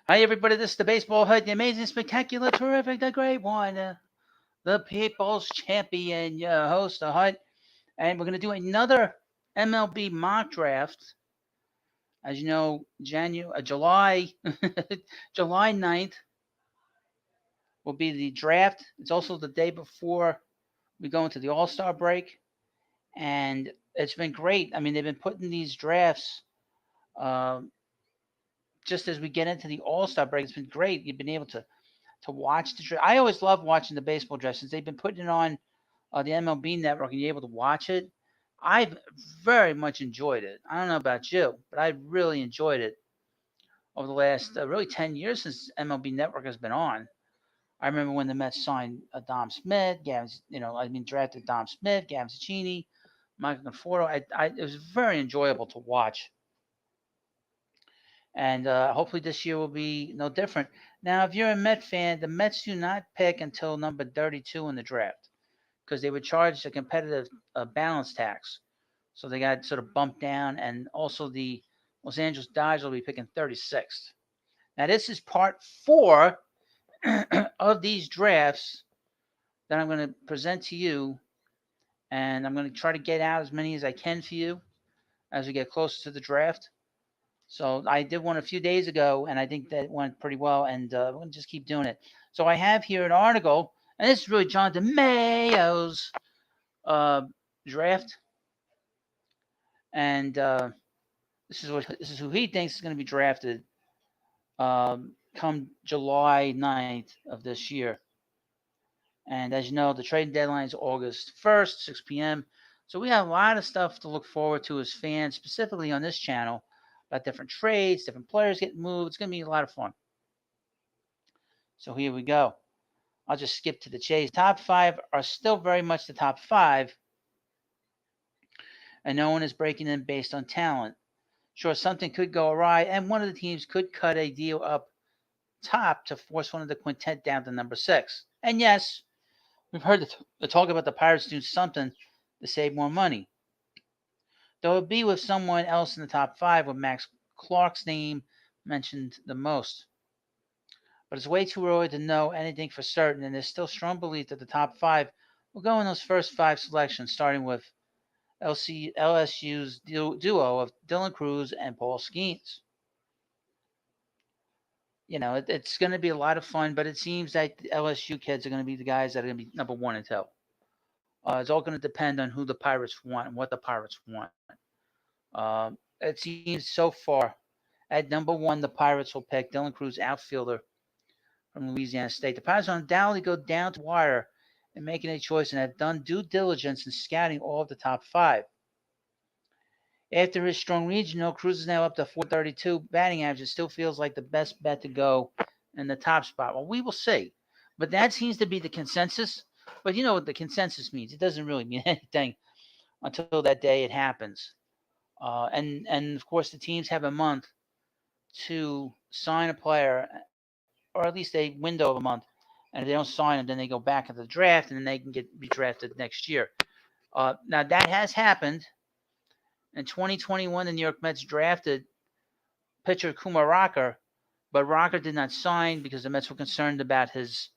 Hi, everybody. This is the Baseball Hut, the amazing, spectacular, terrific, the great one, the people's champion, your host, the Hut. And we're going to do another MLB mock draft. As you know, July July 9th will be the draft. It's also the day before we go into the All-Star break. And it's been great. I mean, they've been putting these drafts uh, just as we get into the All-Star break. It's been great. You've been able to watch the draft. I always love watching the baseball draft since they've been putting it on the MLB network and you're able to watch it. I've very much enjoyed it. I don't know about you, but I really enjoyed it over the last really 10 years since MLB network has been on. I remember when the Mets signed Dom Smith, drafted Dom Smith, Gavin Cicchini, Michael Conforto. It was very enjoyable to watch. And hopefully this year will be no different. Now, if you're a Met fan, the Mets do not pick until number 32 in the draft because they were charged a competitive balance tax. So they got sort of bumped down, and also the Los Angeles Dodgers will be picking 36th. Now, this is part 4 of these drafts that I'm going to present to you, and I'm going to try to get out as many as I can for you as we get closer to the draft. So I did one a few days ago, and I think that went pretty well, and we're going to just keep doing it. So I have here an article, and this is really Jonathan Mayo's uh, draft, and this is who he thinks is going to be drafted come July 9th of this year. And as you know, the trade deadline is August 1st, 6 p.m. So we have a lot of stuff to look forward to as fans, specifically on this channel, about different trades, different players getting moved. It's going to be a lot of fun. So here we go. I'll just skip to the chase. Top 5 are still very much the top 5, and no one is breaking in based on talent. Sure, something could go awry, and one of the teams could cut a deal up top to force one of the quintet down to number 6. And yes, we've heard the talk about the Pirates doing something to save more money. Though it would be with someone else in the top 5, with Max Clark's name mentioned the most. But it's way too early to know anything for certain, and there's still strong belief that the top 5 will go in those first 5 selections, starting with LSU's duo of Dylan Cruz and Paul Skeens. It's going to be a lot of fun, but it seems that the LSU kids are going to be the guys that are going to be number 1 and 2. It's all going to depend on who the Pirates want and what the Pirates want. It seems so far at number 1, the Pirates will pick Dylan Cruz, outfielder from Louisiana State. The Pirates will undoubtedly go down to the wire in making a choice and have done due diligence in scouting all of the top 5. After his strong regional, Cruz is now up to 432 batting average. It still feels like the best bet to go in the top spot. Well, we will see. But that seems to be the consensus. But you know what the consensus means. It doesn't really mean anything until that day it happens. And of course, the teams have a month to sign a player, or at least a window of a month. And if they don't sign him, then they go back into the draft, and then they can get redrafted next year. Now, that has happened. In 2021, the New York Mets drafted pitcher Kumar Rocker, but Rocker did not sign because the Mets were concerned about his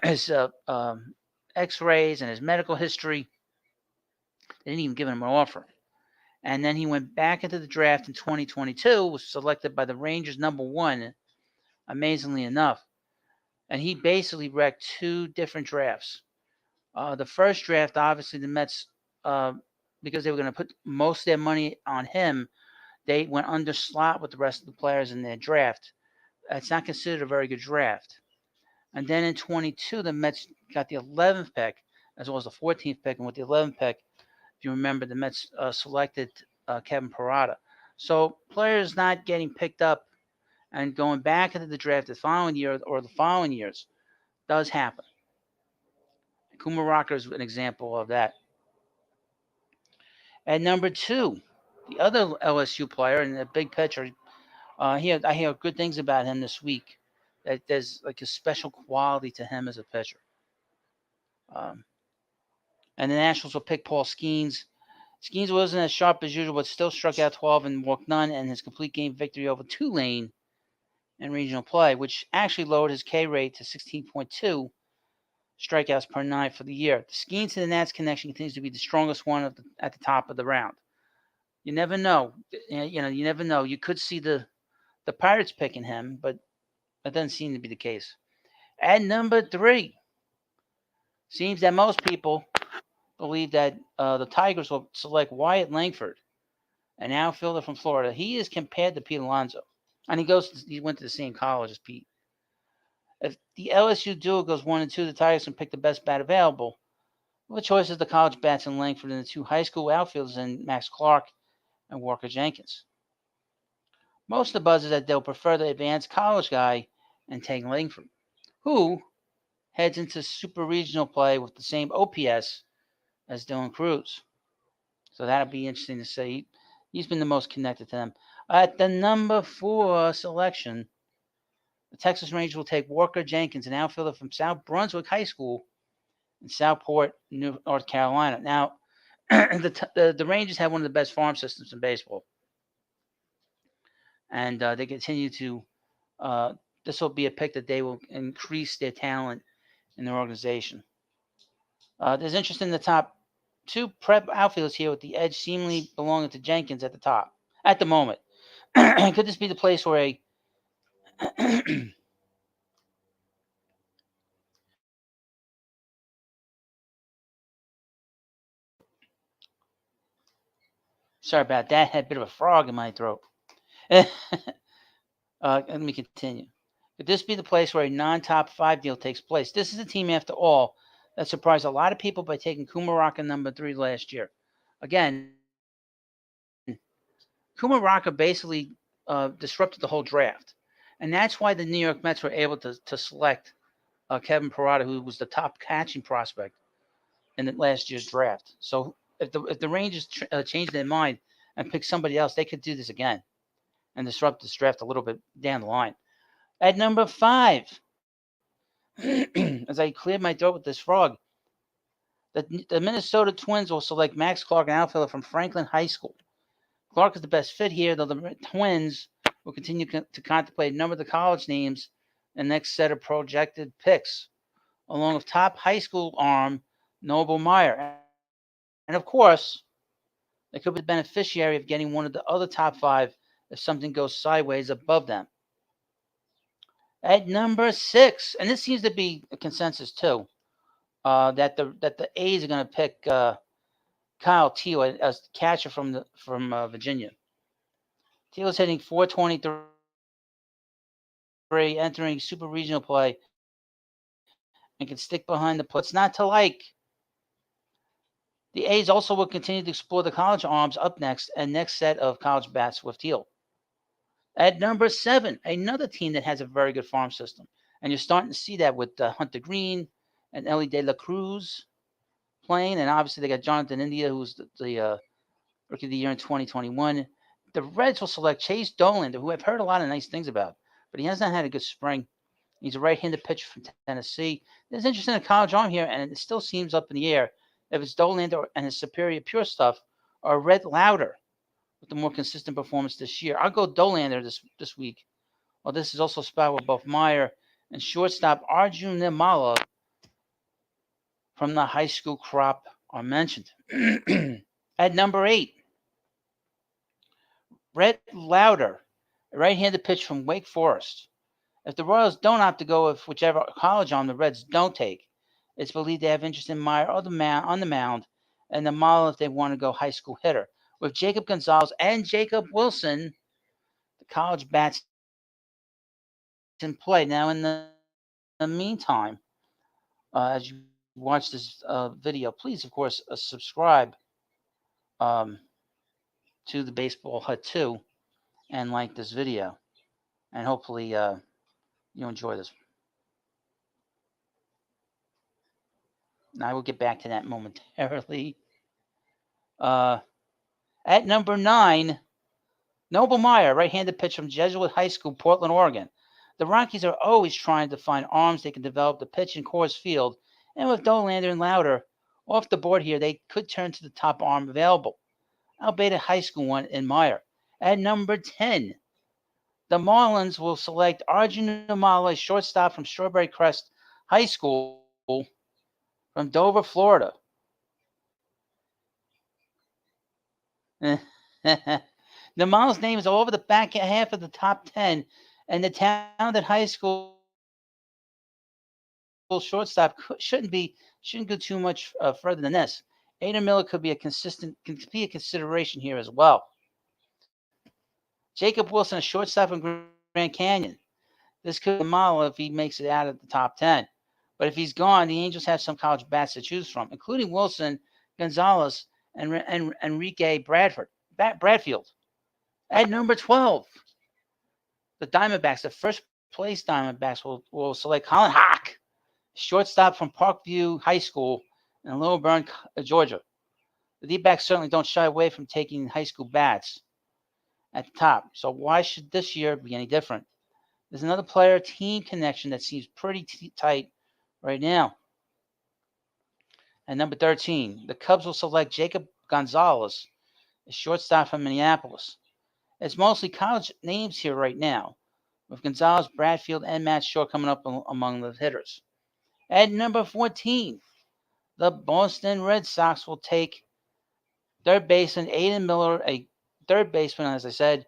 his X-rays and his medical history. They didn't even give him an offer. And then he went back into the draft in 2022, was selected by the Rangers number 1, amazingly enough. And he basically wrecked 2 different drafts. The first draft, obviously, the Mets, because they were going to put most of their money on him, they went under slot with the rest of the players in their draft. It's not considered a very good draft. And then in 22, the Mets got the 11th pick, as well as the 14th pick. And with the 11th pick, if you remember, the Mets selected Kevin Parada. So players not getting picked up and going back into the draft the following year or the following years does happen. Kumar Rocker is an example of that. At number 2, the other LSU player and a big pitcher, I hear good things about him this week. That there's like a special quality to him as a pitcher. And the Nationals will pick Paul Skeens. Skeens wasn't as sharp as usual, but still struck out 12 and walked none in his complete game victory over Tulane in regional play, which actually lowered his K rate to 16.2 strikeouts per nine for the year. The Skeens to the Nats connection continues to be the strongest one at the top of the round. You never know. You never know. You could see the Pirates picking him, but that doesn't seem to be the case. At number 3, seems that most people believe that the Tigers will select Wyatt Langford, an outfielder from Florida. He is compared to Pete Alonso, and he went to the same college as Pete. If the LSU duo goes 1-2, the Tigers can pick the best bat available. The choice is the college bats in Langford and the two high school outfielders in Max Clark and Walker Jenkins. Most of the buzz is that they'll prefer the advanced college guy and take Langford, who heads into super regional play with the same OPS as Dylan Cruz. So that'll be interesting to see. He's been the most connected to them. At the number 4 selection, the Texas Rangers will take Walker Jenkins, an outfielder from South Brunswick High School in Southport, North Carolina. Now, the Rangers have one of the best farm systems in baseball, and they continue to. This will be a pick that they will increase their talent in their organization. There's interest in the top 2 prep outfielders here, with the edge seemingly belonging to Jenkins at the top at the moment. Could this be the place where a sorry about that. Had a bit of a frog in my throat. Let me continue. Could this be the place where a non-top 5 deal takes place? This is a team, after all, that surprised a lot of people by taking Kumaraka number 3 last year. Again, Kumaraka basically disrupted the whole draft. And that's why the New York Mets were able to select Kevin Parada, who was the top catching prospect in the last year's draft. So if the Rangers change their mind and pick somebody else, they could do this again and disrupt this draft a little bit down the line. At number 5, as I cleared my throat with this frog, the Minnesota Twins will select Max Clark, an outfielder from Franklin High School. Clark is the best fit here, though the Twins will continue to contemplate a number of the college names in the next set of projected picks, along with top high school arm Noble Meyer. And of course, they could be the beneficiary of getting one of the other top 5 if something goes sideways above them. At number 6, and this seems to be a consensus too, that the A's are going to pick Kyle Teel as catcher from Virginia. Teel is hitting .423, entering super regional play, and can stick behind the plate. What's not to like? The A's also will continue to explore the college arms up next and next set of college bats with Teel. At number 7, another team that has a very good farm system. And you're starting to see that with Hunter Green and Ellie De La Cruz playing. And obviously they got Jonathan India, who's the Rookie of the Year in 2021. The Reds will select Chase Dollander, who I've heard a lot of nice things about, but he has not had a good spring. He's a right-handed pitcher from Tennessee. There's interest in a college arm here, and it still seems up in the air if it's Dollander and his superior pure stuff or Red Lauder with the more consistent performance this year. I'll go Dollander this week. Well, this is also a spot where both Meyer and shortstop Arjun Nirmala from the high school crop are mentioned. At number 8, Red Lauder, a right-handed pitch from Wake Forest. If the Royals don't opt to go with whichever college arm the Reds don't take, it's believed they have interest in Meyer on the mound and Nirmala if they want to go high school hitter. With Jacob Gonzalez and Jacob Wilson, the college bats in play. Now, in the meantime, as you watch this video, please, of course, subscribe to the Baseball Hut 2 and like this video. And hopefully you enjoy this. Now, I will get back to that momentarily. At number 9, Noble Meyer, right-handed pitcher from Jesuit High School, Portland, Oregon. The Rockies are always trying to find arms they can develop to pitch in Coors Field, and with Dollander and Lauder off the board here, they could turn to the top arm available, albeit a high school one in Meyer. At number 10, The Marlins will select Arjun Umala, a shortstop from Strawberry Crest High School from Dover, Florida. The Marlins name is all over the back half of the top 10, and the talented high school shortstop shouldn't go too much further than this. Ada Miller could be a consideration here as well. Jacob Wilson, a shortstop from Grand Canyon. This could be Umala if he makes it out of the top 10. But if he's gone, the Angels have some college bats to choose from, including Wilson, Gonzalez, and Enrique Bradfield. At number 12, the Diamondbacks, the first place Diamondbacks, will select Colin Hawk, shortstop from Parkview High School in Lilburn, Georgia. The D-backs certainly don't shy away from taking high school bats at the top. So why should this year be any different? There's another player-team connection that seems pretty tight right now. At number 13, the Cubs will select Jacob Gonzalez, a shortstop from Minneapolis. It's mostly college names here right now, with Gonzalez, Bradfield, and Matt Shaw coming up among the hitters. At number 14, the Boston Red Sox will take third baseman Aiden Miller, a third baseman, as I said,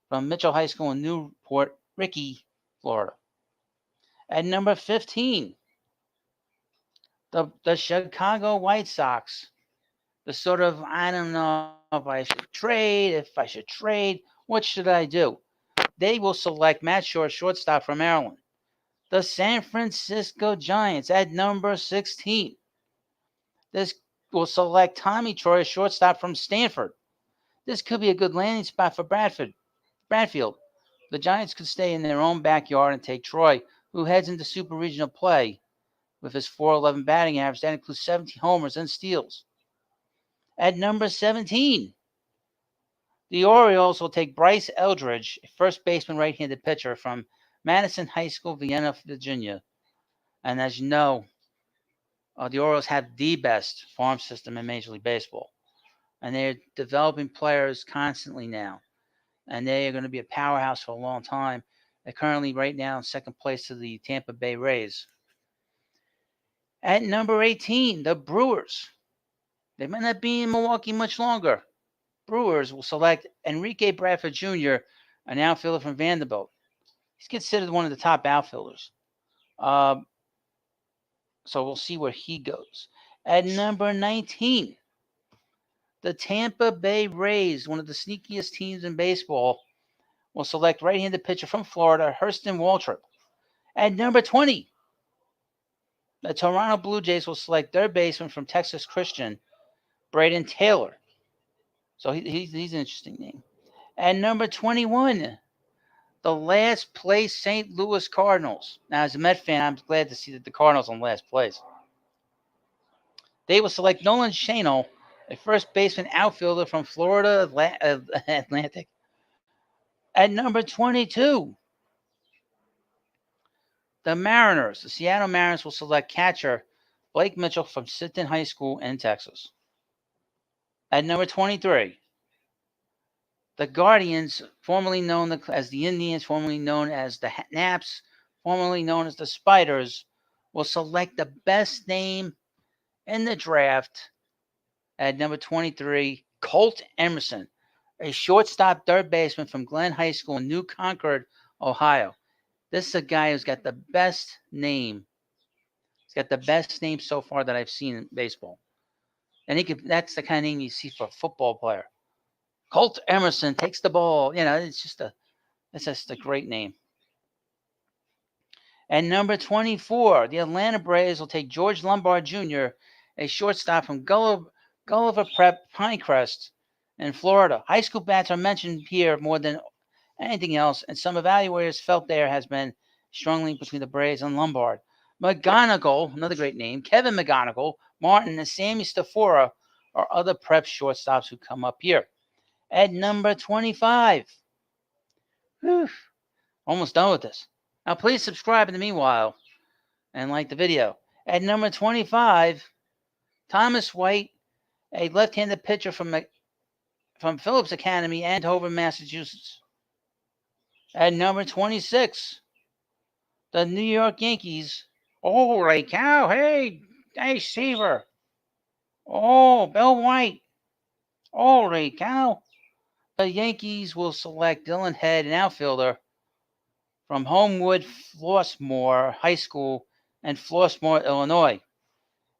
from Mitchell High School in Newport, Ricky, Florida. At number 15, the Chicago White Sox, the sort of, I don't know if I should trade, what should I do? They will select Matt Shore, shortstop from Maryland. The San Francisco Giants at number 16. This will select Tommy Troy, shortstop from Stanford. This could be a good landing spot for Bradfield. The Giants could stay in their own backyard and take Troy, who heads into super regional play with his .411 batting average. That includes 17 homers and steals. At number 17, the Orioles will take Bryce Eldridge, a first baseman right-handed pitcher from Madison High School, Vienna, Virginia. And as you know, the Orioles have the best farm system in Major League Baseball. And they're developing players constantly now. And they are going to be a powerhouse for a long time. They're currently right now in second place to the Tampa Bay Rays. At number 18, the Brewers. They might not be in Milwaukee much longer. Brewers will select Enrique Bradford Jr., an outfielder from Vanderbilt. He's considered one of the top outfielders. So we'll see where he goes. At number 19, the Tampa Bay Rays, one of the sneakiest teams in baseball, will select right-handed pitcher from Florida, Hurston Waltrip. At number 20, the Toronto Blue Jays will select third baseman from Texas Christian, Braden Taylor. So he's an interesting name. At number 21, the last place St. Louis Cardinals. Now, as a Met fan, I'm glad to see that the Cardinals are in last place. They will select Nolan Shano, a first baseman outfielder from Florida Atlantic. At number 22, the Seattle Mariners will select catcher Blake Mitchell from Sinton High School in Texas. At number 23, the Guardians, formerly known as the Indians, formerly known as the Naps, formerly known as the Spiders, will select the best name in the draft at number 23, Colt Emerson, a shortstop third baseman from Glen High School in New Concord, Ohio. This is a guy who's got the best name. He's got the best name so far that I've seen in baseball. And that's the kind of name you see for a football player. Colt Emerson takes the ball. It's just a great name. At number 24, the Atlanta Braves will take George Lombard Jr., a shortstop from Gulliver Prep Pinecrest in Florida. High school bats are mentioned here more than anything else, and some evaluators felt there has been a strong link between the Braves and Lombard. McGonigal, another great name, Kevin McGonigal, Martin, and Sammy Stafora are other prep shortstops who come up here. At number 25, almost done with this. Now, please subscribe in the meanwhile and like the video. At number 25, Thomas White, a left-handed pitcher from Phillips Academy, Andover, Massachusetts. At number 26, the New York Yankees. Holy cow! Hey, Seaver. Oh, Bill White. Holy cow! The Yankees will select Dylan Head, an outfielder from Homewood Flossmoor High School in Flossmoor, Illinois.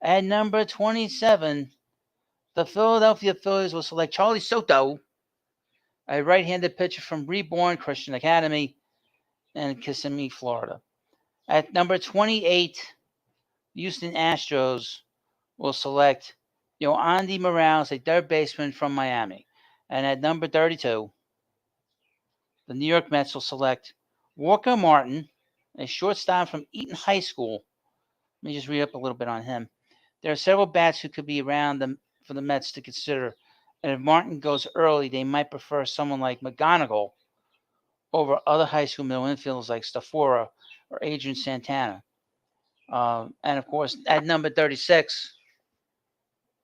At number 27, the Philadelphia Phillies will select Charlie Soto, a right-handed pitcher from Reborn Christian Academy in Kissimmee, Florida. At number 28, Houston Astros will select Yoandy Morales, a third baseman from Miami. And at number 32, the New York Mets will select Walker Martin, a shortstop from Eaton High School. Let me just read up a little bit on him. There are several bats who could be around them for the Mets to consider. And if Martin goes early, they might prefer someone like McGonigal over other high school middle infielders like Stafora or Adrian Santana. And of course, at number 36,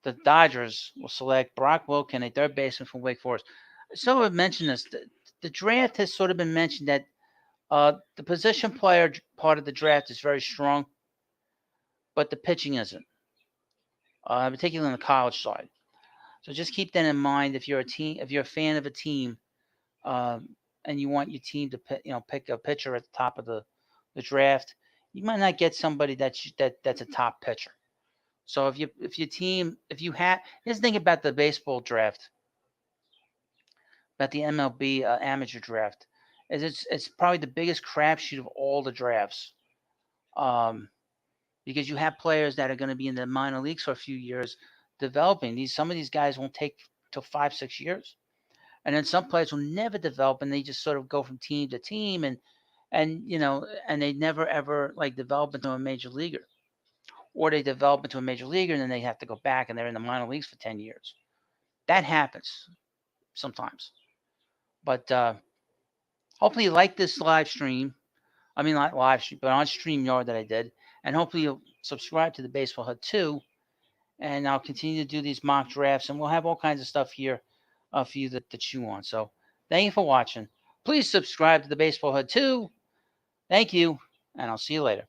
the Dodgers will select Brock Wilken, a third baseman from Wake Forest. So I've mentioned this. The draft has sort of been mentioned that the position player part of the draft is very strong, but the pitching isn't, particularly on the college side. So just keep that in mind if you're a fan of a team, and you want your team to pick a pitcher at the top of the draft, you might not get somebody that's a top pitcher. So if you have, here's the thing about the baseball draft, about the MLB amateur draft, is it's probably the biggest crapshoot of all the drafts, um, because you have players that are going to be in the minor leagues for a few years developing. Some of these guys won't take till 5-6 years, and then some players will never develop, and they just sort of go from team to team, and they never ever like develop into a major leaguer, or they develop into a major leaguer and then they have to go back and they're in the minor leagues for 10 years. That happens sometimes, but hopefully you like this live stream. I mean, not live stream, but on StreamYard that I did, and hopefully you'll subscribe to the Baseball Hut too. And I'll continue to do these mock drafts, and we'll have all kinds of stuff here for you to chew on. So thank you for watching. Please subscribe to the Baseball Hut too. Thank you, and I'll see you later.